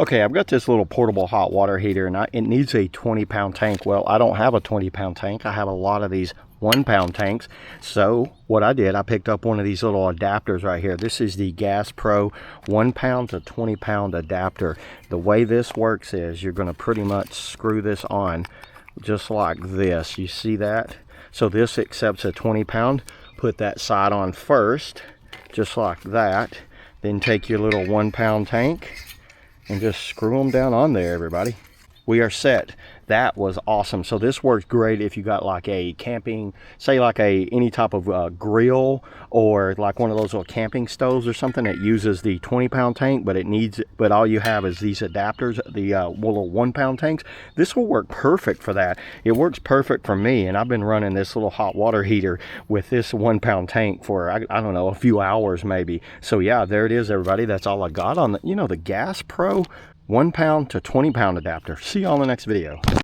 Okay, I've got this little portable hot water heater, and it needs a 20-pound tank. Well, I don't have a 20-pound tank. I have a lot of these 1-pound tanks. So what I did, I picked up one of these little adapters right here. This is the GASPRO 1-pound to 20-pound adapter. The way this works is you're going to pretty much screw this on just like this. You see that? So this accepts a 20-pound. Put that side on first, just like that. Then take your little 1-pound tank and just screw them down on there, everybody. We are set. That was awesome. So this works great if you got like a camping, say like any type of grill, or like one of those little camping stoves or something that uses the 20-pound tank, but all you have is these adapters, the little 1-pound tanks. This will work perfect for that. It works perfect for me, and I've been running this little hot water heater with this 1-pound tank for I don't know, a few hours maybe. So yeah, there it is, everybody. That's all I got on the, the GASPRO 1-pound to 20-pound adapter. See you all in the next video.